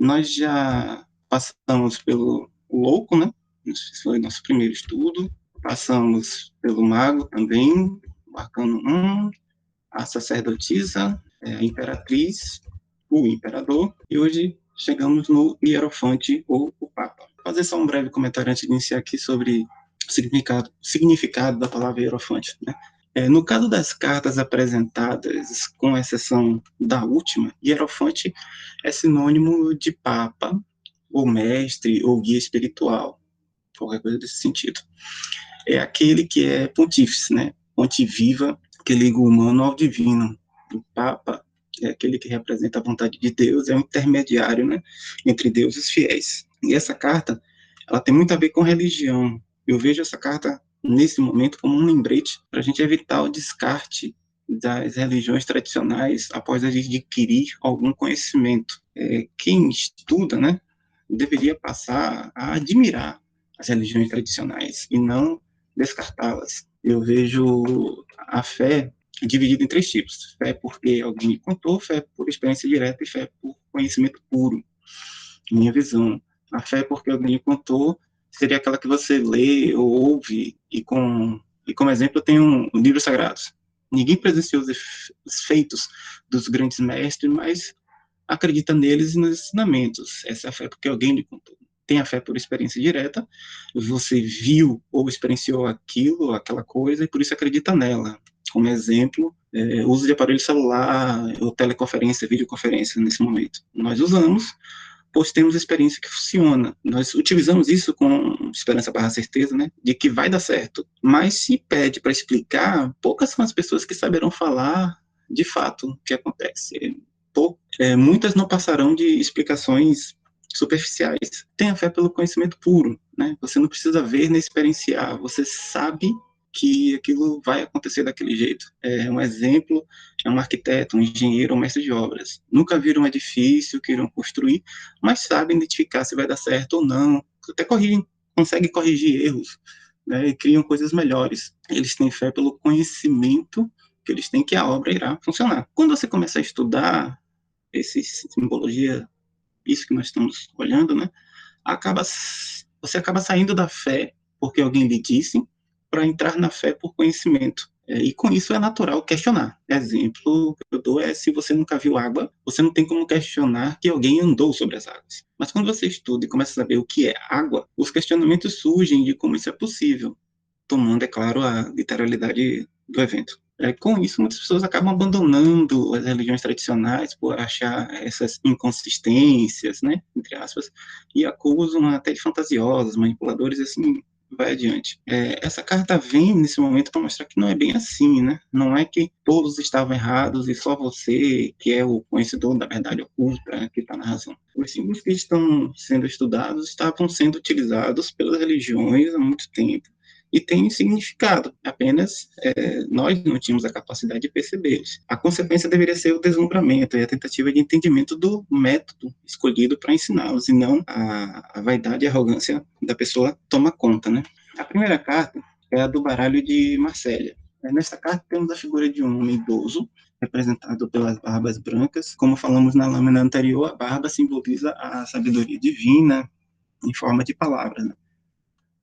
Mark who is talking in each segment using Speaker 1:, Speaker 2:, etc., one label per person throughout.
Speaker 1: Nós já passamos pelo louco, né? Esse foi nosso primeiro estudo. Passamos pelo mago também, o arcano 1, a sacerdotisa, a imperatriz, o imperador, e hoje chegamos no hierofante ou o papa. Vou fazer só um breve comentário antes de iniciar aqui sobre o significado da palavra hierofante, né? No caso das cartas apresentadas, com exceção da última, hierofante é sinônimo de papa, ou mestre, ou guia espiritual, qualquer coisa desse sentido. É aquele que é pontífice, né? Ponte viva, que liga o humano ao divino. O papa é aquele que representa a vontade de Deus, é um intermediário, né, entre Deus e os fiéis. E essa carta, ela tem muito a ver com religião. Eu vejo essa carta, nesse momento, como um lembrete para a gente evitar o descarte das religiões tradicionais após a gente adquirir algum conhecimento. Quem estuda, né, deveria passar a admirar as religiões tradicionais e não descartá-las. Eu vejo a fé dividida em três tipos: fé porque alguém me contou, fé por experiência direta e fé por conhecimento puro. Minha visão. A fé porque alguém me contou seria aquela que você lê ou ouve e como exemplo eu tenho livros sagrados. Ninguém presenciou os feitos dos grandes mestres, mas acredita neles e nos ensinamentos. Essa é a fé porque alguém lhe contou. Tem a fé por experiência direta, você viu ou experienciou aquilo, aquela coisa, e por isso acredita nela. Como exemplo, uso de aparelho celular, ou teleconferência, videoconferência nesse momento. Nós usamos, pois temos experiência que funciona. Nós utilizamos isso com esperança barra certeza, né, de que vai dar certo. Mas se pede para explicar, poucas são as pessoas que saberão falar de fato o que acontece. Muitas não passarão de explicações superficiais. Tenha fé pelo conhecimento puro, né? Você não precisa ver nem experienciar, você sabe que aquilo vai acontecer daquele jeito. Um exemplo é um arquiteto, um engenheiro, um mestre de obras. Nunca viram um edifício que irão construir, mas sabem identificar se vai dar certo ou não. Até conseguem corrigir erros, né? E criam coisas melhores. Eles têm fé pelo conhecimento que eles têm que a obra irá funcionar. Quando você começa a estudar essa simbologia, isso que nós estamos olhando, né? Você acaba saindo da fé porque alguém lhe disse para entrar na fé por conhecimento. E com isso é natural questionar. Exemplo que eu dou é: se você nunca viu água, você não tem como questionar que alguém andou sobre as águas. Mas quando você estuda e começa a saber o que é água, os questionamentos surgem de como isso é possível, tomando, é claro, a literalidade do evento. Com isso, muitas pessoas acabam abandonando as religiões tradicionais por achar essas inconsistências, né, entre aspas, e acusam até de fantasiosos, manipuladores, e assim vai adiante. Essa carta vem nesse momento para mostrar que não é bem assim, né? Não é que todos estavam errados e só você, que é o conhecedor da verdade oculta, que está na razão. Os símbolos que estão sendo estudados estavam sendo utilizados pelas religiões há muito tempo e tem significado, apenas nós não tínhamos a capacidade de percebê-los. A consequência deveria ser o deslumbramento e a tentativa de entendimento do método escolhido para ensiná-los, e não a vaidade e a arrogância da pessoa toma conta, né? A primeira carta é a do baralho de Marsella. Nesta carta temos a figura de um homem idoso, representado pelas barbas brancas. Como falamos na lâmina anterior, a barba simboliza a sabedoria divina em forma de palavras, né?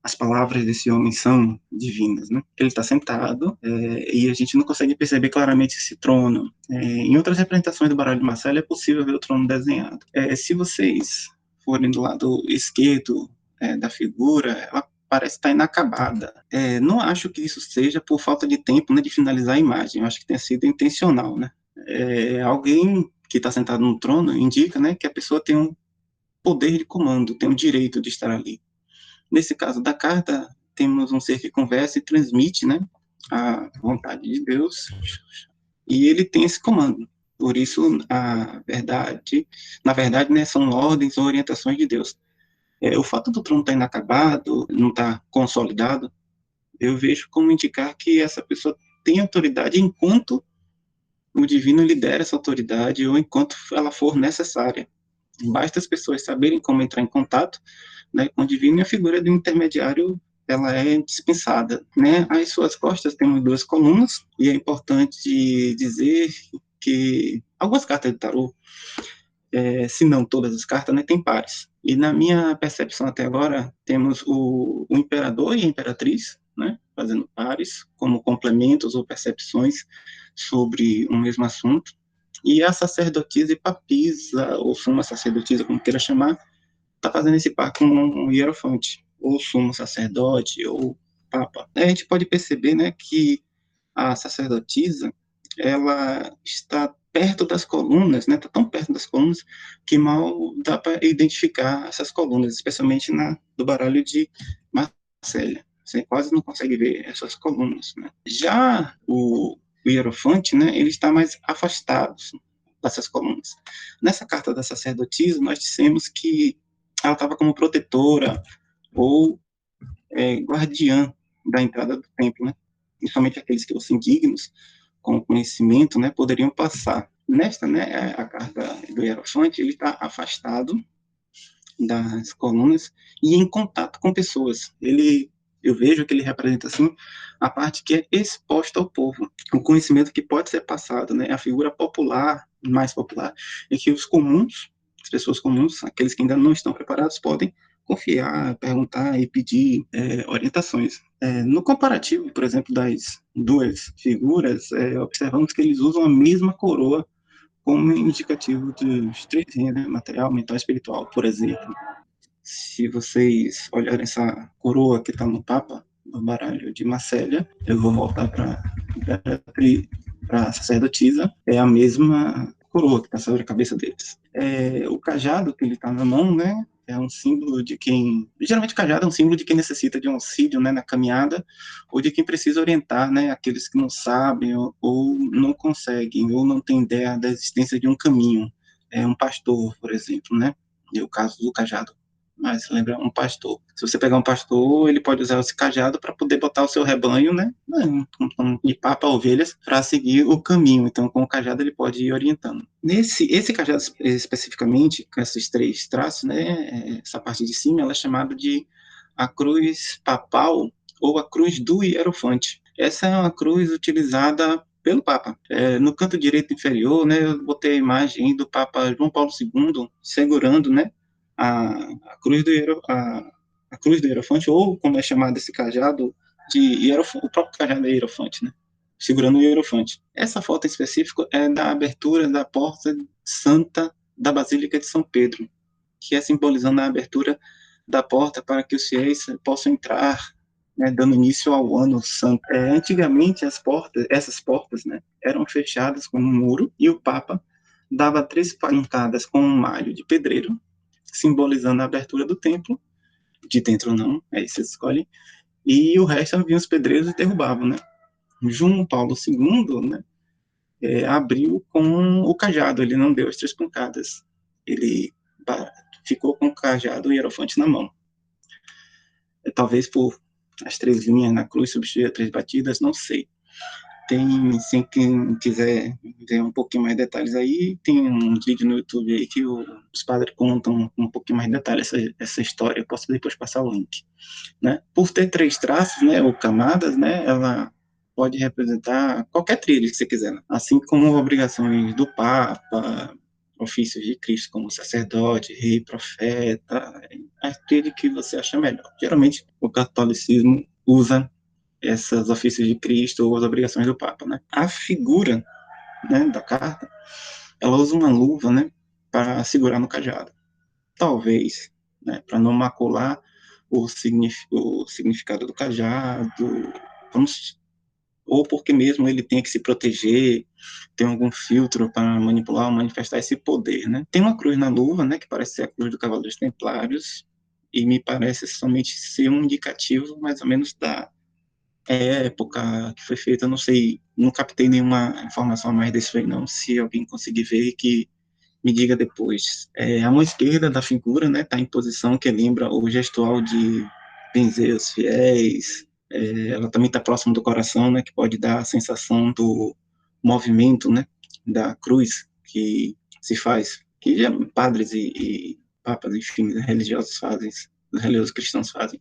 Speaker 1: As palavras desse homem são divinas, né? Ele está sentado e a gente não consegue perceber claramente esse trono. Em outras representações do baralho de Marsella é possível ver o trono desenhado. Se vocês forem do lado esquerdo da figura, ela parece estar inacabada. Não acho que isso seja por falta de tempo, né, de finalizar a imagem. Eu acho que tenha sido intencional, né? Alguém que está sentado no trono indica, né, que a pessoa tem um poder de comando, tem o direito de estar ali. Nesse caso da carta, temos um ser que conversa e transmite, né, a vontade de Deus, e ele tem esse comando. Por isso, na verdade, né, são ordens ou orientações de Deus. O fato do trono estar inacabado, não estar consolidado, eu vejo como indicar que essa pessoa tem autoridade enquanto o divino lhe der essa autoridade ou enquanto ela for necessária. Basta as pessoas saberem como entrar em contato, né, com o divino, e a figura do intermediário ela é dispensada, né? Às suas costas temos duas colunas, e é importante dizer que algumas cartas de tarô se não todas as cartas, né, tem pares. E na minha percepção até agora, temos o imperador e a imperatriz, né, fazendo pares, como complementos ou percepções sobre um mesmo assunto. E a sacerdotisa e papisa, ou suma sacerdotisa, como queira chamar, está fazendo esse par com um hierofante, ou sumo sacerdote, ou papa. A gente pode perceber, né, que a sacerdotisa, ela está perto das colunas, né? Está tão perto das colunas que mal dá para identificar essas colunas, especialmente do baralho de Marcélia. Você quase não consegue ver essas colunas, né? Já o hierofante, né? Ele está mais afastado dessas colunas. Nessa carta da sacerdotisa, nós dissemos que ela estava como protetora ou guardiã da entrada do templo, né? Principalmente aqueles que fossem dignos, com conhecimento, né, poderiam passar. Nesta, né, a carta do hierofante, ele está afastado das colunas e em contato com pessoas. Eu vejo que ele representa, assim, a parte que é exposta ao povo, o conhecimento que pode ser passado, né, a figura popular, mais popular, e que os comuns, as pessoas comuns, aqueles que ainda não estão preparados, podem confiar, perguntar e pedir orientações. No comparativo, por exemplo, das duas figuras, observamos que eles usam a mesma coroa como indicativo dos três reinos, né? Material, mental e espiritual, por exemplo. Se vocês olharem essa coroa que está no Papa, no baralho de Marcélia, eu vou voltar para a sacerdotisa, é a mesma coroa que está sobre a cabeça deles. O cajado que ele está na mão, né, é um símbolo de quem... Geralmente o cajado é um símbolo de quem necessita de um auxílio, né, na caminhada, ou de quem precisa orientar, né, aqueles que não sabem ou não conseguem, ou não têm ideia da existência de um caminho. É um pastor, por exemplo, né, e o caso do cajado. Mas lembra um pastor. Se você pegar um pastor, ele pode usar esse cajado para poder botar o seu rebanho, né, de papa ovelhas, para seguir o caminho. Então, com o cajado ele pode ir orientando. Esse cajado especificamente, com esses três traços, né, essa parte de cima, ela é chamada de a cruz papal ou a cruz do hierofante. Essa é uma cruz utilizada pelo Papa. No canto direito inferior, né, eu botei a imagem do Papa João Paulo II segurando, né, a cruz a cruz do hierofante, ou como é chamado esse cajado, o próprio cajado é hierofante, né? Segurando o hierofante. Essa foto em específico é da abertura da porta santa da Basílica de São Pedro, que é simbolizando a abertura da porta para que os fiéis possam entrar, né, dando início ao ano santo. Antigamente, essas portas, né, eram fechadas com um muro e o Papa dava 3 pancadas com um malho de pedreiro, simbolizando a abertura do templo, de dentro ou não, aí vocês escolhem, e o resto vinham os pedreiros e derrubavam, né? João Paulo II, né, abriu com o cajado, ele não deu as 3 pancadas, ele ficou com o cajado e o hierofante na mão. Talvez por as 3 linhas na cruz substituir as 3 batidas, não sei. Tem, quem quiser ver um pouquinho mais de detalhes aí, tem um vídeo no YouTube aí que os padres contam um pouquinho mais de detalhes essa história, eu posso depois passar o link, né? Por ter 3 traços, né, ou camadas, né, ela pode representar qualquer trilha que você quiser, né? Assim como obrigações do Papa, ofícios de Cristo como sacerdote, rei, profeta, a trilha que você acha melhor. Geralmente o catolicismo usa essas ofícios de Cristo ou as obrigações do Papa, né? A figura, né, da carta, ela usa uma luva, né, para segurar no cajado. Talvez, né, para não macular o significado do cajado, ou porque mesmo ele tenha que se proteger, tem algum filtro para manipular ou manifestar esse poder, né? Tem uma cruz na luva, né, que parece ser a cruz do Cavaleiro dos Templários, e me parece somente ser um indicativo, mais ou menos, da época que foi feita, não sei, não captei nenhuma informação a mais desse aí não, se alguém conseguir ver que me diga depois. A mão esquerda da figura, né, tá em posição que lembra o gestual de benzer os fiéis, ela também está próximo do coração, né, que pode dar a sensação do movimento, né, da cruz que se faz, que já padres e papas, enfim, religiosos fazem, os religiosos cristãos fazem,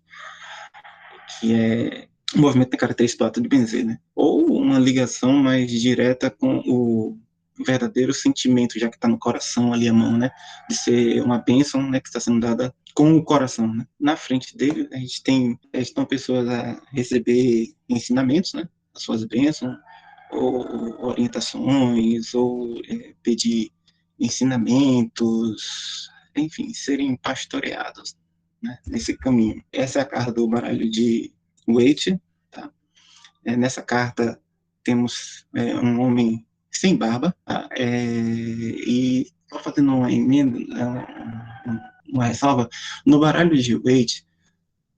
Speaker 1: que é o movimento tem característica do ato de benzer, né? Ou uma ligação mais direta com verdadeiro sentimento, já que está no coração ali a mão, né? De ser uma bênção, né? Que está sendo dada com o coração, né? Na frente dele, a gente estão pessoas a receber ensinamentos, né? As suas bênçãos, ou orientações, ou pedir ensinamentos, enfim, serem pastoreados, né, nesse caminho. Essa é a carta do baralho de Waite, tá? Nessa carta temos um homem sem barba, tá? E só fazendo uma emenda, uma ressalva, no baralho de Waite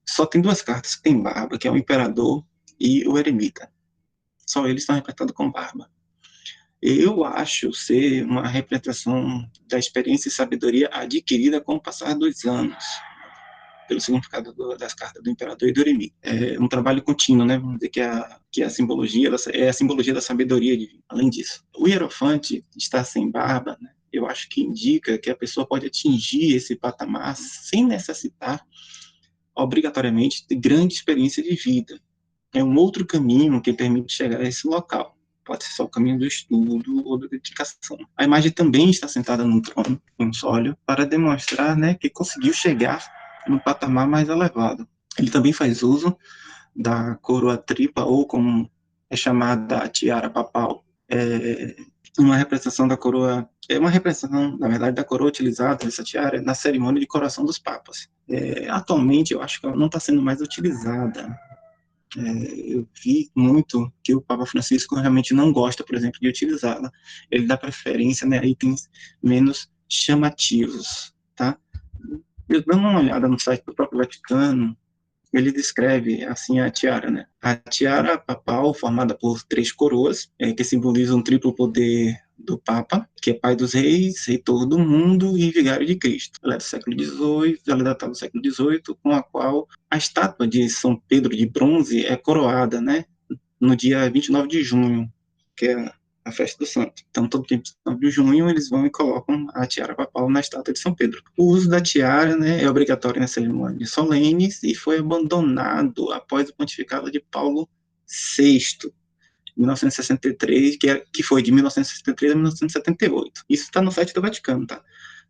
Speaker 1: só tem duas cartas que tem barba, que é o imperador e o eremita. Só eles estão representados com barba. Eu acho ser uma representação da experiência e sabedoria adquirida com o passar dos anos, pelo significado das cartas do Imperador e do Eremita. É um trabalho contínuo, né? Vamos dizer que a simbologia é a simbologia da sabedoria divina. Além disso, o hierofante está sem barba, né? Eu acho que indica que a pessoa pode atingir esse patamar sem necessitar, obrigatoriamente, de grande experiência de vida. É um outro caminho que permite chegar a esse local. Pode ser só o caminho do estudo ou da dedicação. A imagem também está sentada num trono, em sólio, para demonstrar, né, que conseguiu chegar no patamar mais elevado. Ele também faz uso da coroa tripa, ou como é chamada a tiara papal. Uma representação da coroa, é uma representação, na verdade, da coroa utilizada nessa tiara na cerimônia de coroação dos papas. Atualmente, eu acho que ela não está sendo mais utilizada. Eu vi muito que o Papa Francisco realmente não gosta, por exemplo, de utilizá-la. Ele dá preferência, né, a itens menos chamativos, tá? Eu dando uma olhada no site do próprio Vaticano, ele descreve assim a tiara, né? A tiara papal, formada por 3 coroas, que simbolizam o triplo poder do Papa, que é pai dos reis, reitor do mundo e vigário de Cristo. Ela é do século XVIII, ela é datada do século XVIII, com a qual a estátua de São Pedro de bronze é coroada, né? No dia 29 de junho, que é a festa do santo. Então, todo dia 29 de junho, eles vão e colocam a tiara papal na estátua de São Pedro. O uso da tiara, né, é obrigatório nas cerimônias solenes e foi abandonado após o pontificado de Paulo VI, 1963, que foi de 1963 a 1978. Isso está no site do Vaticano, tá?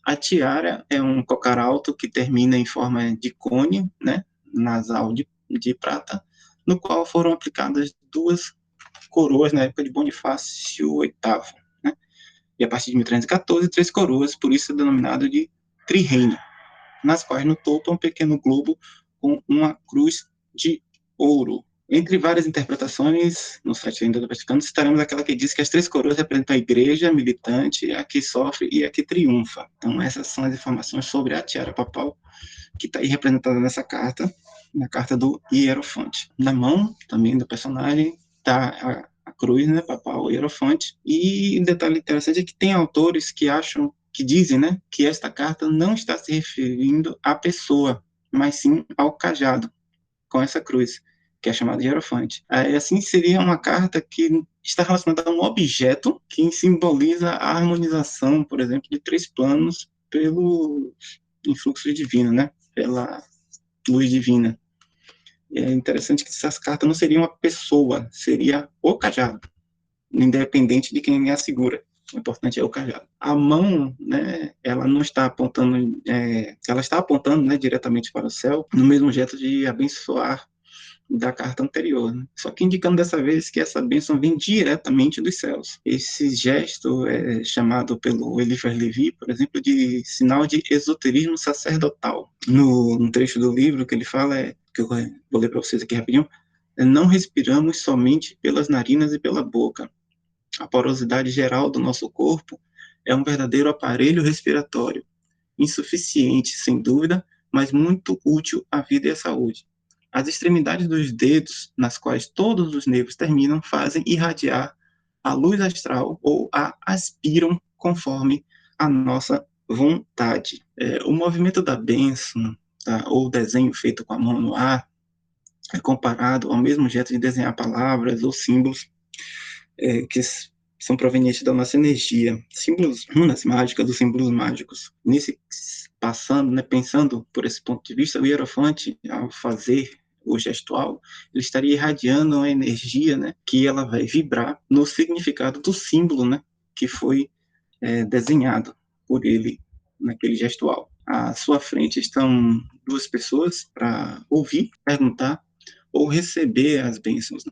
Speaker 1: A tiara é um cocar alto que termina em forma de cone, né, nasal de prata, no qual foram aplicadas 2 coroas na época de Bonifácio VIII, né? E a partir de 1314, 3 coroas, por isso é denominado de trirreino, nas quais no topo é um pequeno globo com uma cruz de ouro. Entre várias interpretações, no site ainda do Vaticano, citaremos aquela que diz que as 3 coroas representam a igreja militante, a que sofre e a que triunfa. Então, essas são as informações sobre a tiara papal, que está aí representada nessa carta, na carta do Hierofante. Na mão, também, do personagem, está a cruz, né, papal, o Hierofante. E um detalhe interessante é que tem autores que acham, que dizem, né, que esta carta não está se referindo à pessoa, mas sim ao cajado, com essa cruz, que é chamada de hierofante. Assim, seria uma carta que está relacionada a um objeto que simboliza a harmonização, por exemplo, de 3 planos pelo influxo divino, né? Pela luz divina. É interessante que essas cartas não seriam uma pessoa, seria o cajado, independente de quem a segura. O importante é o cajado. A mão, né, ela não está apontando, ela está apontando, né, diretamente para o céu, no mesmo jeito de abençoar da carta anterior, né? Só que indicando dessa vez que essa bênção vem diretamente dos céus. Esse gesto é chamado pelo Eliphas Levi, por exemplo, de sinal de esoterismo sacerdotal. No trecho do livro que ele fala, que eu vou ler para vocês aqui rapidinho, não respiramos somente pelas narinas e pela boca. A porosidade geral do nosso corpo é um verdadeiro aparelho respiratório, insuficiente, sem dúvida, mas muito útil à vida e à saúde. As extremidades dos dedos, nas quais todos os nervos terminam, fazem irradiar a luz astral ou a aspiram conforme a nossa vontade. O movimento da bênção, tá, ou desenho feito com a mão no ar, é comparado ao mesmo jeito de desenhar palavras ou símbolos que são provenientes da nossa energia, símbolos, runas mágicas, dos símbolos mágicos. Pensando por esse ponto de vista, o hierofante, ao fazer o gestual, ele estaria irradiando uma energia, né, que ela vai vibrar no significado do símbolo, né, que foi desenhado por ele naquele gestual. À sua frente estão duas pessoas para ouvir, perguntar ou receber as bênçãos.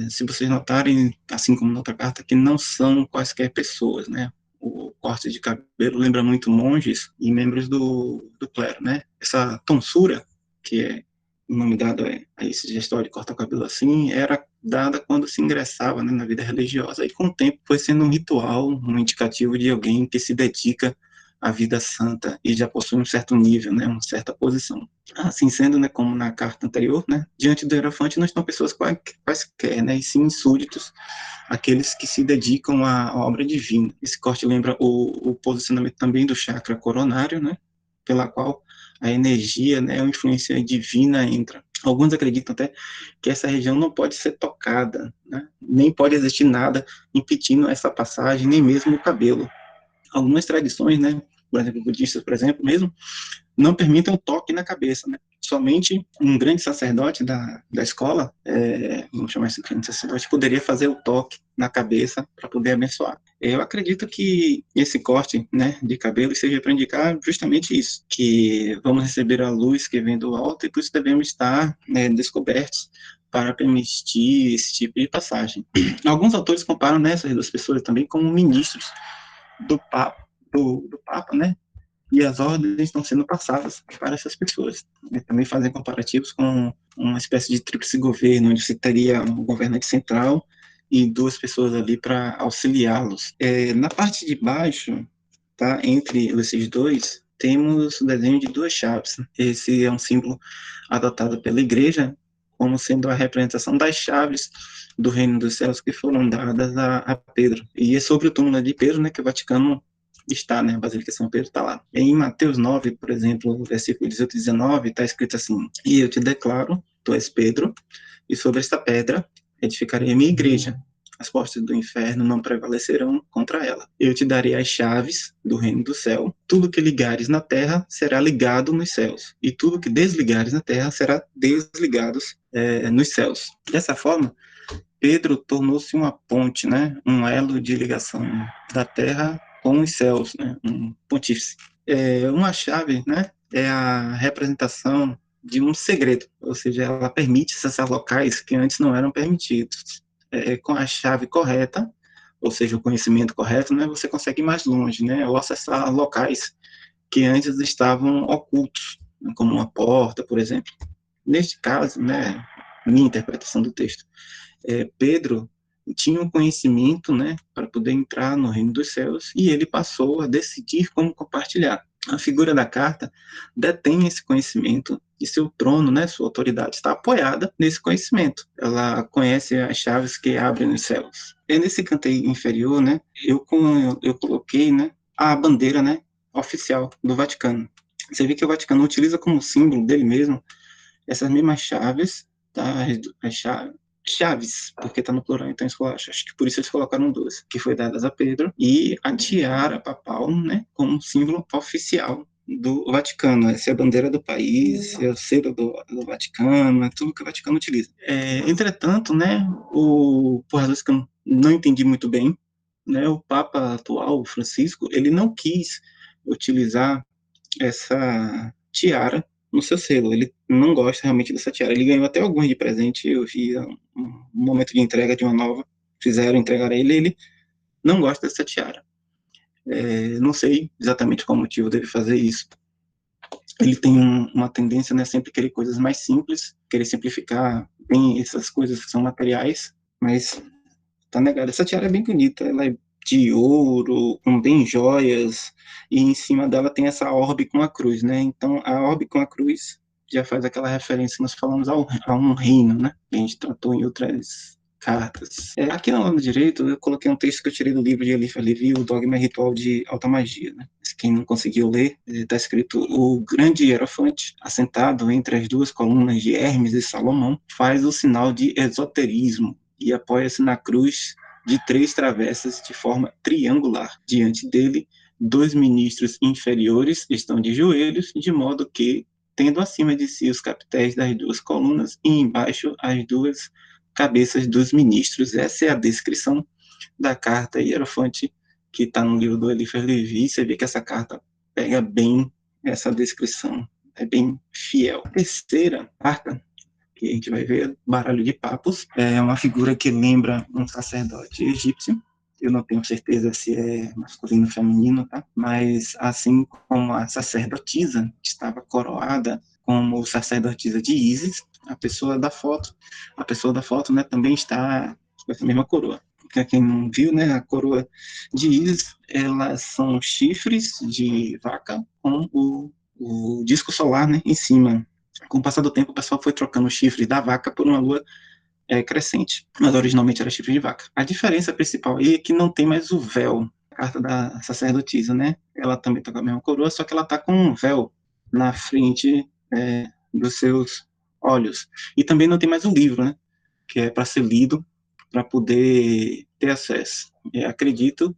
Speaker 1: Se vocês notarem, assim como na outra carta, que não são quaisquer pessoas, né? O corte de cabelo lembra muito monges e membros do clero, né? Essa tonsura, que é o nome dado a esse gestual de cortar o cabelo assim, era dada quando se ingressava, né, na vida religiosa. E com o tempo foi sendo um ritual, um indicativo de alguém que se dedica à vida santa e já possui um certo nível, né, uma certa posição. Assim sendo, né, como na carta anterior, né, diante do hierofante não estão pessoas quaisquer, né, e sim súditos, aqueles que se dedicam à obra divina. Esse corte lembra o posicionamento também do chakra coronário, né, pela qual a energia, né, a influência divina entra. Alguns acreditam até que essa região não pode ser tocada, né, nem pode existir nada impedindo essa passagem, nem mesmo o cabelo. Algumas tradições, né, por exemplo, budistas, por exemplo, mesmo, não permitem o toque na cabeça, né? Somente um grande sacerdote da escola, vamos chamar esse grande sacerdote, poderia fazer o toque na cabeça para poder abençoar. Eu acredito que esse corte, né, de cabelo seja para indicar justamente isso, que vamos receber a luz que vem do alto e por isso devemos estar, né, descobertos para permitir esse tipo de passagem. Alguns autores comparam, né, essas duas pessoas também como ministros do Papa, do Papa, né? E as ordens estão sendo passadas para essas pessoas. Também fazem comparativos com uma espécie de tríplice governo, onde você teria um governante central e duas pessoas ali para auxiliá-los. Na parte de baixo, tá, entre esses dois, temos o desenho de duas chaves. Esse é um símbolo adotado pela igreja como sendo a representação das chaves do reino dos céus que foram dadas a Pedro. E é sobre o túmulo de Pedro, né, que o Vaticano está, né, a Basílica de São Pedro está lá. Em Mateus 9, por exemplo, versículo 18 e 19, está escrito assim: E eu te declaro, tu és Pedro, e sobre esta pedra edificarei a minha igreja. As portas do inferno não prevalecerão contra ela. Eu te darei as chaves do reino do céu. Tudo que ligares na terra será ligado nos céus, e tudo que desligares na terra será desligado nos céus. Dessa forma, Pedro tornou-se uma ponte, né, um elo de ligação da terra com os céus, né, um pontífice. Uma chave, né, é a representação de um segredo, ou seja, ela permite acessar locais que antes não eram permitidos. Com a chave correta, ou seja, o conhecimento correto, né, você consegue ir mais longe, né, ou acessar locais que antes estavam ocultos, né, como uma porta, por exemplo. Neste caso, né, minha interpretação do texto, Pedro tinha um conhecimento, né, para poder entrar no reino dos céus, e ele passou a decidir como compartilhar. A figura da carta detém esse conhecimento e seu trono, né, sua autoridade está apoiada nesse conhecimento. Ela conhece as chaves que abrem os céus. E nesse canteiro inferior, né, eu coloquei, né, a bandeira, né, oficial do Vaticano. Você vê que o Vaticano utiliza como símbolo dele mesmo essas mesmas chaves, tá, as chaves, porque está no plural, então acho que por isso eles colocaram duas, que foi dadas a Pedro, e a tiara papal, né, como símbolo oficial do Vaticano. Essa é a bandeira do país, é o selo do Vaticano, é tudo que o Vaticano utiliza. Entretanto, né, por razões que eu não entendi muito bem, né, o Papa atual, Francisco, ele não quis utilizar essa tiara no seu selo. Ele não gosta realmente dessa tiara. Ele ganhou até alguns de presente. Eu vi um momento de entrega de uma nova, fizeram entregar a ele. Ele não gosta dessa tiara. Não sei exatamente qual o motivo dele fazer isso. Ele tem uma tendência, né, sempre querer coisas mais simples, querer simplificar bem essas coisas que são materiais, mas tá negado. Essa tiara é bem bonita, ela é de ouro, com bem joias, e em cima dela tem essa orbe com a cruz, né? Então, a orbe com a cruz já faz aquela referência que nós falamos a um reino, né? Que a gente tratou em outras cartas. Aqui no lado direito, eu coloquei um texto que eu tirei do livro de Eliphas Levi, O Dogma e Ritual de Alta Magia, né? Quem não conseguiu ler, está escrito: o grande hierofante, assentado entre as duas colunas de Hermes e Salomão, faz o sinal de esoterismo e apoia-se na cruz de 3 travessas de forma triangular. Diante dele, 2 ministros inferiores estão de joelhos, de modo que, tendo acima de si os capitéis das 2 colunas e embaixo as 2 cabeças dos ministros. Essa é a descrição da carta hierofante que está no livro do Eliphas Levi, você vê que essa carta pega bem essa descrição, é bem fiel. A terceira carta que a gente vai ver, Baralho de Papos, é uma figura que lembra um sacerdote egípcio. Eu não tenho certeza se é masculino ou feminino, tá? Mas assim como a sacerdotisa estava coroada como sacerdotisa de Ísis, a pessoa da foto, né, também está com essa mesma coroa. Para quem não viu, né, a coroa de Ísis, elas são chifres de vaca com o disco solar, né, em cima. Com o passar do tempo, o pessoal foi trocando o chifre da vaca por uma lua crescente, mas originalmente era chifre de vaca. A diferença principal aí é que não tem mais o véu, a carta da sacerdotisa, né? Ela também tá com a mesma coroa, só que ela tá com um véu na frente dos seus olhos. E também não tem mais o livro, né? Que é para ser lido, para poder ter acesso. Eu acredito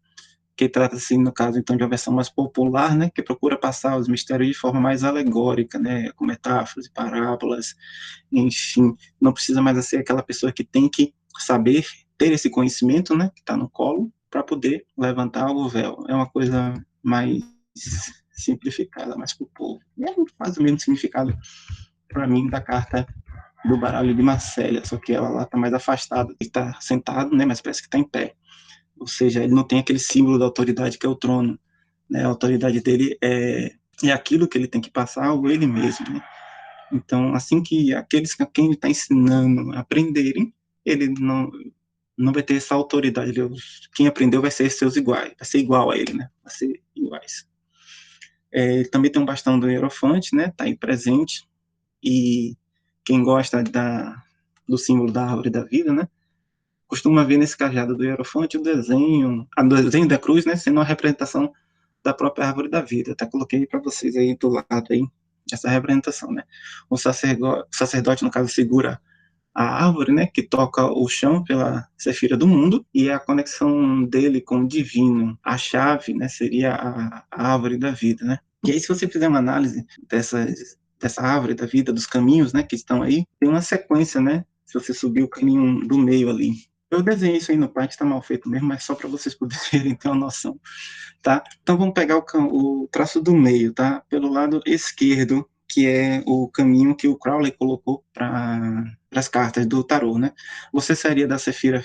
Speaker 1: que trata-se, no caso, então, de uma versão mais popular, né, que procura passar os mistérios de forma mais alegórica, né, com metáforas e parábolas, enfim, não precisa mais ser aquela pessoa que tem que saber ter esse conhecimento, né, que está no colo, para poder levantar o véu. É uma coisa mais simplificada, mais para o povo. E é quase o mesmo significado, para mim, da carta do baralho de Marselha, só que ela lá está mais afastada, está sentado, né, mas parece que está em pé. Ou seja, ele não tem aquele símbolo da autoridade que é o trono, né? A autoridade dele é aquilo que ele tem que passar ou ele mesmo, né? Então, assim que aqueles a quem ele está ensinando a aprenderem, ele não vai ter essa autoridade. Quem aprendeu vai ser seus iguais, vai ser igual a ele, né? Vai ser iguais. Ele também tem um bastão do Hierofante, né? Está aí presente. E quem gosta do símbolo da árvore da vida, né? Costuma ver nesse cajado do Hierofante o desenho da cruz, né, sendo uma representação da própria árvore da vida. Até coloquei para vocês aí do lado aí essa representação, né? O sacerdote, no caso, segura a árvore, né, que toca o chão pela Sefira do mundo, e é a conexão dele com o divino. A chave, né, seria a árvore da vida, né? E aí, se você fizer uma análise dessa árvore da vida, dos caminhos, né, que estão aí, tem uma sequência, né? Se você subir o caminho do meio ali. Eu desenhei isso aí no Paint, está mal feito mesmo, mas só para vocês poderem ter uma noção, tá? Então vamos pegar o traço do meio, tá? Pelo lado esquerdo, que é o caminho que o Crowley colocou para as cartas do tarô, né? Você sairia da Sefira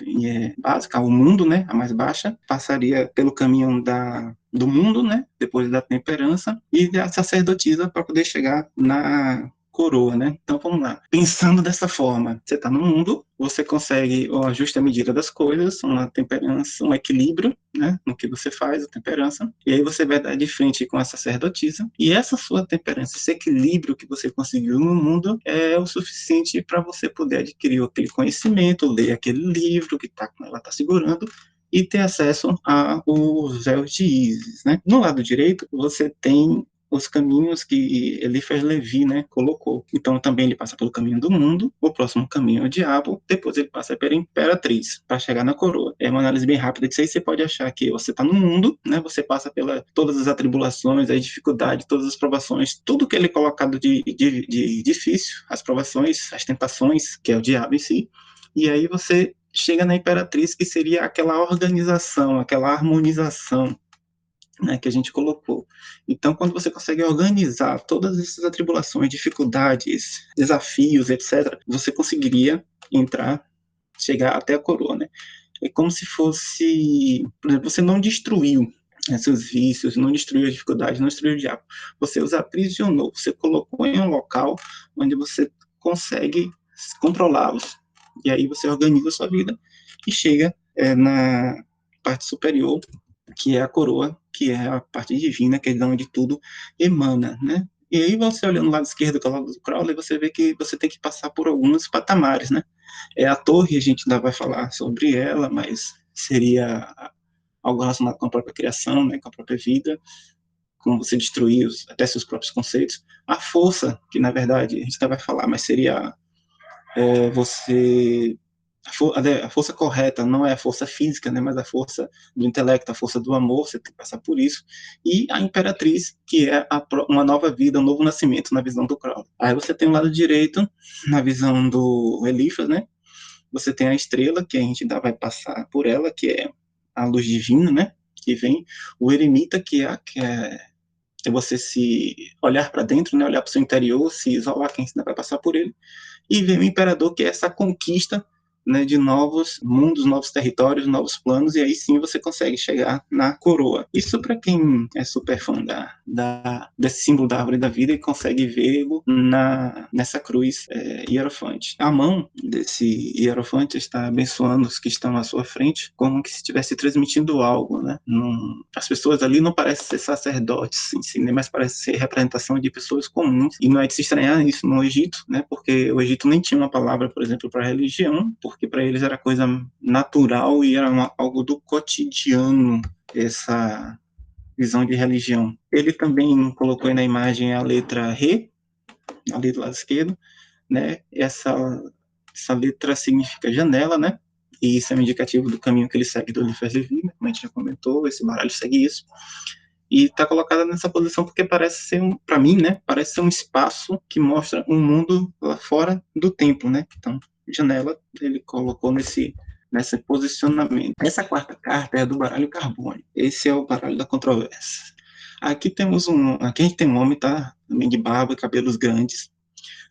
Speaker 1: básica, o mundo, né? A mais baixa, passaria pelo caminho do mundo, né? Depois da temperança e da sacerdotisa para poder chegar na coroa, né? Então vamos lá. Pensando dessa forma, você está no mundo, você consegue a justa medida das coisas, uma temperança, um equilíbrio, né? No que você faz, a temperança, e aí você vai dar de frente com a sacerdotisa, e essa sua temperança, esse equilíbrio que você conseguiu no mundo é o suficiente para você poder adquirir aquele conhecimento, ler aquele livro que ela está segurando, e ter acesso aos véus de Ísis, né? No lado direito, você tem os caminhos que Eliphas Levi, né, colocou. Então também ele passa pelo caminho do mundo, o próximo caminho é o diabo, depois ele passa pela imperatriz para chegar na coroa. É uma análise bem rápida disso aí. Você pode achar que você está no mundo, né, você passa pela todas as atribulações, as dificuldades, todas as provações, tudo que ele é colocado de difícil, as provações, as tentações, que é o diabo em si, e aí você chega na imperatriz, que seria aquela organização, aquela harmonização, né, que a gente colocou. Então, quando você consegue organizar todas essas atribulações, dificuldades, desafios, etc., você conseguiria chegar até a coroa, né? É como se fosse, por exemplo, você não destruiu seus vícios, não destruiu a dificuldade, não destruiu o diabo. Você os aprisionou, você colocou em um local onde você consegue controlá-los. E aí você organiza a sua vida e chega na parte superior, que é a coroa, que é a parte divina, que é de onde tudo emana, né? E aí você olhando o lado esquerdo, que é o lado do Crowley, você vê que você tem que passar por alguns patamares, né? A torre, a gente ainda vai falar sobre ela, mas seria algo relacionado com a própria criação, né? Com a própria vida, como você destruir até seus próprios conceitos. A força, que na verdade a gente ainda vai falar, mas seria você a força correta não é a força física, né, mas a força do intelecto, a força do amor, você tem que passar por isso. E a imperatriz, que é uma nova vida, um novo nascimento na visão do Crowley. Aí você tem o lado direito, na visão do Eliphas, né, você tem a estrela, que a gente ainda vai passar por ela, que é a luz divina, né, que vem o eremita, que é você se olhar para dentro, né, olhar para o seu interior, se isolar, quem ainda vai passar por ele, e vem o imperador, que é essa conquista, né, de novos mundos, novos territórios, novos planos, e aí sim você consegue chegar na coroa. Isso para quem é super fã desse símbolo da árvore da vida e consegue vê-lo nessa cruz hierofante. A mão desse hierofante está abençoando os que estão à sua frente, como que se estivesse transmitindo algo, né? As pessoas ali não parecem ser sacerdotes em si, mas parecem ser representação de pessoas comuns, e não é de se estranhar isso no Egito, né? Porque o Egito nem tinha uma palavra, por exemplo, para religião, porque para eles era coisa natural e era algo do cotidiano, essa visão de religião. Ele também colocou aí na imagem a letra Re, ali do lado esquerdo, né? Essa letra significa janela, né? E isso é um indicativo do caminho que ele segue do universo divino, como a gente já comentou, esse baralho segue isso. E está colocada nessa posição porque parece ser, para mim, né? Parece ser um espaço que mostra um mundo lá fora do templo, né? Então, janela, ele colocou nesse posicionamento. Essa quarta carta é a do baralho Carbone. Esse é o baralho da controvérsia. Aqui a gente tem um homem, tá? Também de barba, cabelos grandes,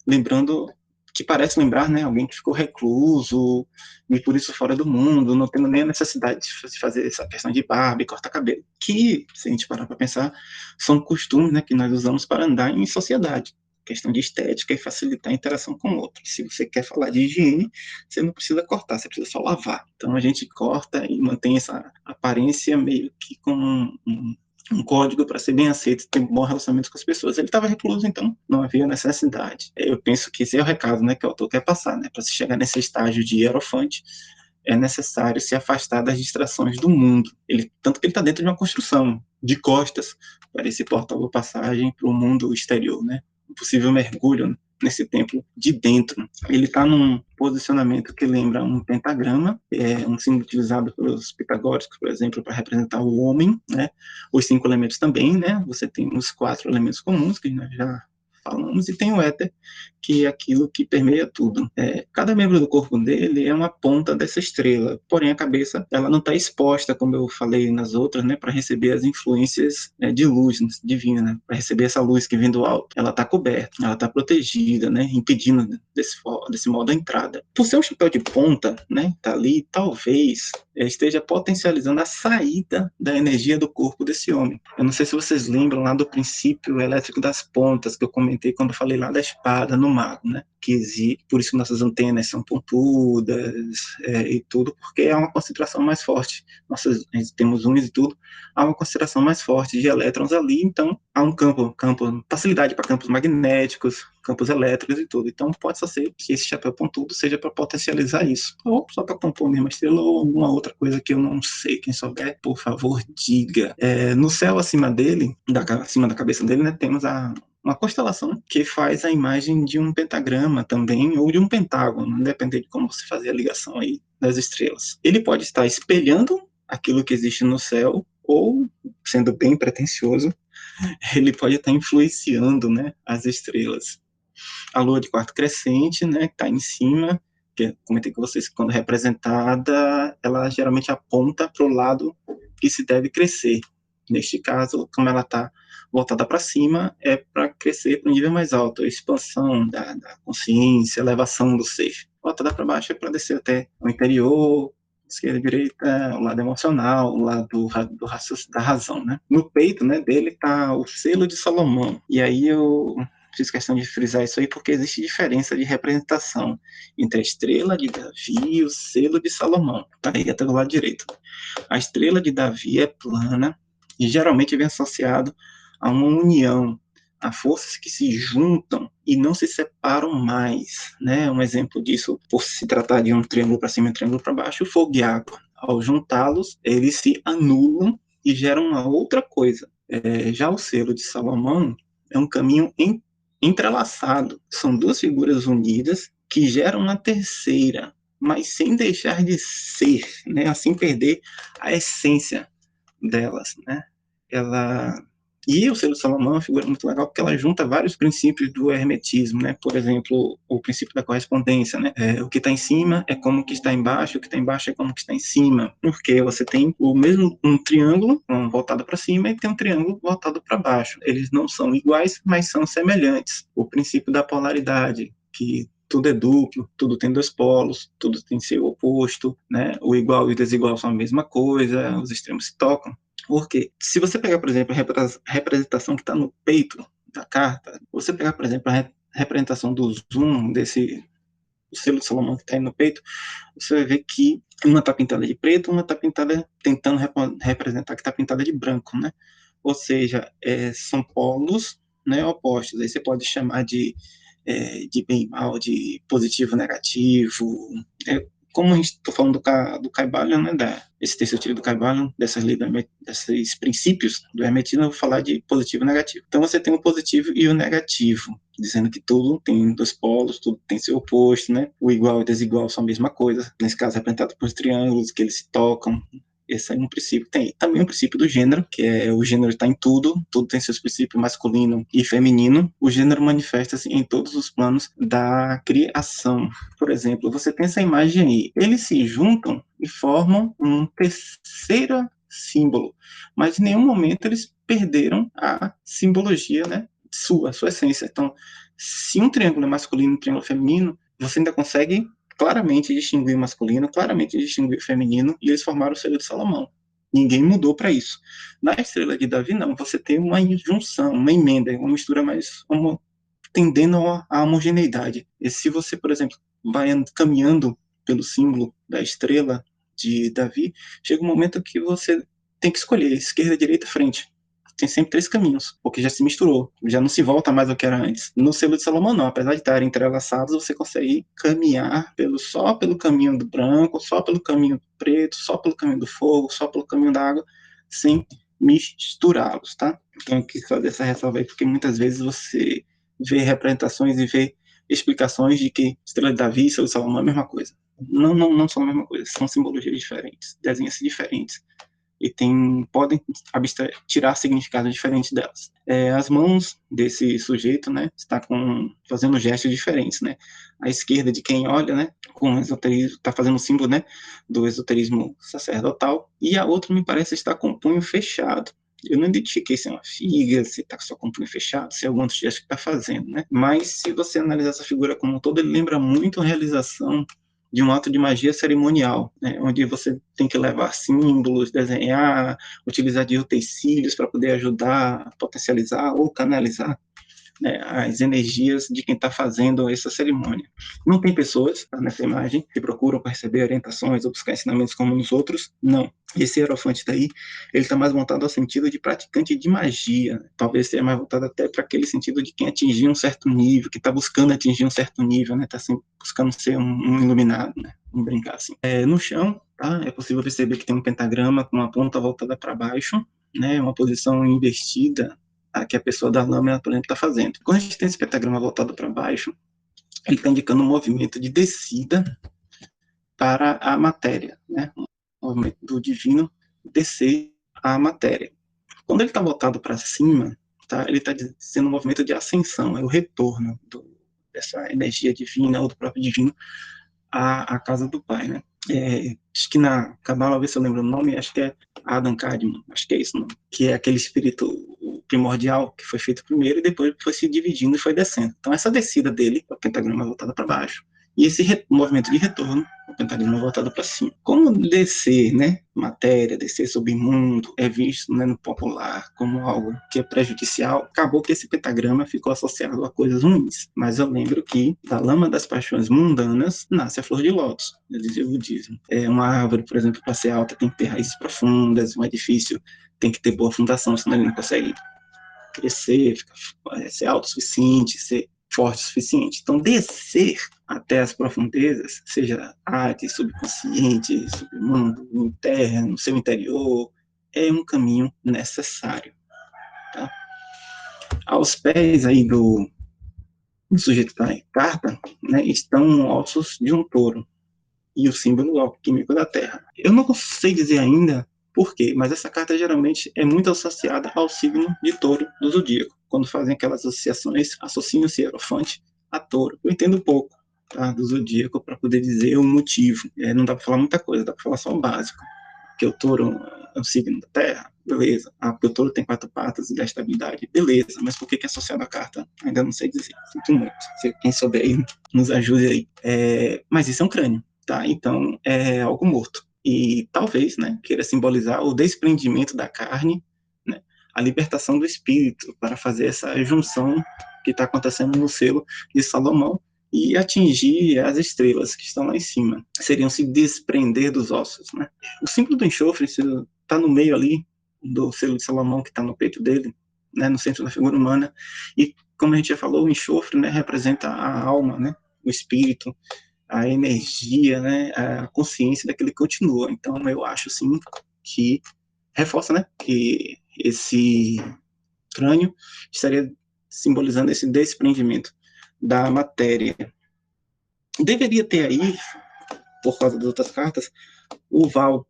Speaker 1: lembrando, que parece lembrar, né, alguém que ficou recluso e por isso fora do mundo, não tendo nem a necessidade de fazer essa questão de barba e cortar cabelo, que, se a gente parar para pensar, são costumes, né, que nós usamos para andar em sociedade, questão de estética e facilitar a interação com o outro. Se você quer falar de higiene, você não precisa cortar, você precisa só lavar. Então a gente corta e mantém essa aparência meio que como um código para ser bem aceito e ter um bom relacionamento com as pessoas. Ele estava recluso, então não havia necessidade. Eu penso que esse é o recado, né, que o autor quer passar, né? Para se chegar nesse estágio de hierofante, é necessário se afastar das distrações do mundo. Tanto que ele está dentro de uma construção, de costas, para esse portal de passagem para o mundo exterior, né? Um possível mergulho nesse templo de dentro. Ele está num posicionamento que lembra um pentagrama, um símbolo utilizado pelos pitagóricos, por exemplo, para representar o homem, né? Os 5 elementos também, né? Você tem os 4 elementos comuns, que nós já falamos, e tem o éter, que é aquilo que permeia tudo. Cada membro do corpo dele é uma ponta dessa estrela, porém a cabeça ela não está exposta, como eu falei nas outras, né, para receber as influências de luz divina, né, para receber essa luz que vem do alto. Ela está coberta, ela está protegida, né, impedindo desse modo a entrada. Por ser um chapéu de ponta, né, tá ali, talvez esteja potencializando a saída da energia do corpo desse homem. Eu não sei se vocês lembram lá do princípio elétrico das pontas, que eu comentei quando falei lá da espada no mago, né? Por isso que nossas antenas são pontudas e tudo, porque há uma concentração mais forte. A gente temos uns e tudo, há uma concentração mais forte de elétrons ali, então há um facilidade para campos magnéticos, campos elétricos e tudo. Então pode só ser que esse chapéu pontudo seja para potencializar isso, ou só para compor mesmo a estrela, ou alguma outra coisa que eu não sei. Quem souber, por favor, diga. No céu acima dele, acima da cabeça dele, né, temos uma constelação que faz a imagem de um pentagrama também, ou de um pentágono, depende de como você fazer a ligação aí das estrelas. Ele pode estar espelhando aquilo que existe no céu, ou, sendo bem pretensioso, ele pode estar influenciando, né, as estrelas. A lua de quarto crescente, né, que está em cima, que comentei com vocês que quando representada, ela geralmente aponta para o lado que se deve crescer. Neste caso, como ela está voltada para cima, é para crescer para um nível mais alto, a expansão da consciência, a elevação do ser. Voltada para baixo é para descer até o interior, esquerda e direita, o lado emocional, o lado da razão, né? No peito, né, dele está o selo de Salomão. E aí eu fiz questão de frisar isso aí porque existe diferença de representação entre a estrela de Davi e o selo de Salomão. Tá aí até do lado direito. A estrela de Davi é plana e geralmente vem associado a uma união, a forças que se juntam e não se separam mais, né? Um exemplo disso, por se tratar de um triângulo para cima e um triângulo para baixo, o fogo e a água. Ao juntá-los, eles se anulam e geram uma outra coisa. Já o selo de Salomão é um caminho entrelaçado. São 2 figuras unidas que geram uma terceira, mas sem deixar de ser, né? Assim perder a essência delas, né? E o selo de Salomão é uma figura muito legal porque ela junta vários princípios do hermetismo, né? Por exemplo, o princípio da correspondência, né? O que está em cima é como o que está embaixo, o que está embaixo é como o que está em cima, porque você tem o mesmo um triângulo voltado para cima e tem um triângulo voltado para baixo. Eles não são iguais, mas são semelhantes. O princípio da polaridade, que tudo é duplo, tudo tem dois polos, tudo tem seu oposto, né? O igual e o desigual são a mesma coisa, os extremos se tocam. Porque se você pegar, por exemplo, a representação que está no peito da carta, você pegar, por exemplo, a representação do zoom desse selo de Salomão que está aí no peito, você vai ver que uma está pintada de preto, uma está pintada tentando representar que está pintada de branco, né? Ou seja, são polos, né, opostos. Aí você pode chamar de bem e mal, de positivo e negativo. Como a gente está falando do Caibalion, né, esse texto eu tirei do Caibalion, desses princípios do hermetismo, eu vou falar de positivo e negativo. Então você tem o positivo e o negativo, dizendo que tudo tem dois polos, tudo tem seu oposto, né? O igual e o desigual são a mesma coisa, nesse caso representado por triângulos, que eles se tocam. Esse é um princípio. Tem também o princípio do gênero, que é o gênero está em tudo, tudo tem seus princípios masculino e feminino. O gênero manifesta-se em todos os planos da criação. Por exemplo, você tem essa imagem aí. Eles se juntam e formam um terceiro símbolo, mas em nenhum momento eles perderam a simbologia, né, sua essência. Então, se um triângulo é masculino e um triângulo é feminino, você ainda consegue claramente distinguir o masculino, claramente distinguir o feminino, e eles formaram o selo de Salomão. Ninguém mudou para isso. Na estrela de Davi, não. Você tem uma junção, uma emenda, uma mistura mais tendendo à homogeneidade. E se você, por exemplo, vai caminhando pelo símbolo da estrela de Davi, chega um momento que você tem que escolher esquerda, direita, frente. Tem sempre três caminhos, porque já se misturou, já não se volta mais ao que era antes. No selo de Salomão, não, apesar de estarem entrelaçados, você consegue caminhar só pelo caminho do branco, só pelo caminho do preto, só pelo caminho do fogo, só pelo caminho da água, sem misturá-los, tá? Então, eu quis fazer essa ressalva aí, porque muitas vezes você vê representações e vê explicações de que Estrela de Davi e Selo de Salomão é a mesma coisa. Não são a mesma coisa, são simbologias diferentes, desenhos diferentes e podem tirar significados diferentes delas. As mãos desse sujeito, né, está fazendo gestos diferentes, né? A esquerda de quem olha, né, com o esoterismo, está fazendo o símbolo, né, do esoterismo sacerdotal, e a outra me parece estar com o punho fechado. Eu não identifiquei se é uma figa, se está só com o punho fechado, se é algum outro gesto que está fazendo, né? Mas se você analisar essa figura como um todo, ele lembra muito a realização de um ato de magia cerimonial, né, onde você tem que levar símbolos, desenhar, utilizar de utensílios para poder ajudar a potencializar ou canalizar, né, as energias de quem está fazendo essa cerimônia. Não tem pessoas, tá, nessa imagem, que procuram para receber orientações ou buscar ensinamentos como nos outros, não. Esse hierofante daí, ele está mais voltado ao sentido de praticante de magia, talvez seja mais voltado até para aquele sentido de quem atingiu um certo nível, que está buscando atingir um certo nível, né, está sempre buscando ser um iluminado, né, vamos brincar assim. No chão, tá, é possível perceber que tem um pentagrama com uma ponta voltada para baixo, né, uma posição invertida, que a pessoa da lâmina, por exemplo, está fazendo. Quando a gente tem esse pentagrama voltado para baixo, ele está indicando um movimento de descida para a matéria, né? Um movimento do divino descer à matéria. Quando ele está voltado para cima, tá? Ele está sendo um movimento de ascensão, é o retorno dessa energia divina ou do próprio divino à casa do Pai, né? Acho que na Cabala, ver se eu lembro o nome, acho que é Adam Kadmon, acho que é isso, não? Que é aquele espírito primordial que foi feito primeiro e depois foi se dividindo e foi descendo. Então essa descida dele, o pentagrama voltado para baixo, e esse movimento de retorno, o pentagrama voltado para cima. Como descer, né, matéria, descer submundo, é visto, né, no popular como algo que é prejudicial, acabou que esse pentagrama ficou associado a coisas ruins. Mas eu lembro que da lama das paixões mundanas nasce a flor de lótus, dizia o budismo. Uma árvore, por exemplo, para ser alta tem que ter raízes profundas, um edifício tem que ter boa fundação, senão ele não consegue crescer, ser autossuficiente, ser forte o suficiente. Então, descer até as profundezas, seja arte, subconsciente, submundo, interno, seu interior, é um caminho necessário. Tá? Aos pés aí do sujeito da carta, né, estão ossos de um touro e o símbolo alquímico da Terra. Eu não sei dizer ainda, Por quê? Mas essa carta geralmente é muito associada ao signo de Touro do zodíaco. Quando fazem aquelas associações, associam-se Hierofante a Touro. Eu entendo pouco, tá, do zodíaco para poder dizer o motivo. Não dá para falar muita coisa, dá para falar só o básico. Que o Touro é o signo da Terra, beleza. Porque o Touro tem 4 patas e dá estabilidade, beleza. Mas por que é associado à carta? Ainda não sei dizer. Sinto muito. Se quem souber aí, nos ajude aí. Mas isso é um crânio, tá? Então é algo morto. E talvez, né, queira simbolizar o desprendimento da carne, né, a libertação do espírito, para fazer essa junção que está acontecendo no selo de Salomão e atingir as estrelas que estão lá em cima. Seriam se desprender dos ossos, né? O símbolo do enxofre está no meio ali do selo de Salomão, que está no peito dele, né, no centro da figura humana. E como a gente já falou, o enxofre, né, representa a alma, né, o espírito, a energia, né, a consciência daquele que continua. Então, eu acho, sim, que reforça, né, que esse crânio estaria simbolizando esse desprendimento da matéria. Deveria ter aí, por causa das outras cartas, o Val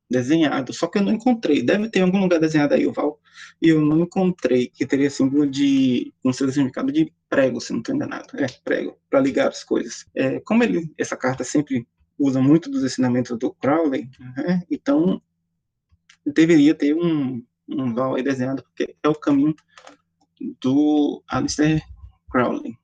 Speaker 1: desenhado, só que eu não encontrei. Deve ter em algum lugar desenhado aí o Val, e eu não encontrei, que teria símbolo de, um significado de prego, se não estou enganado. Prego, para ligar as coisas. Como essa carta sempre usa muito dos ensinamentos do Crowley, né, então deveria ter um Val aí desenhado, porque é o caminho do Aleister Crowley.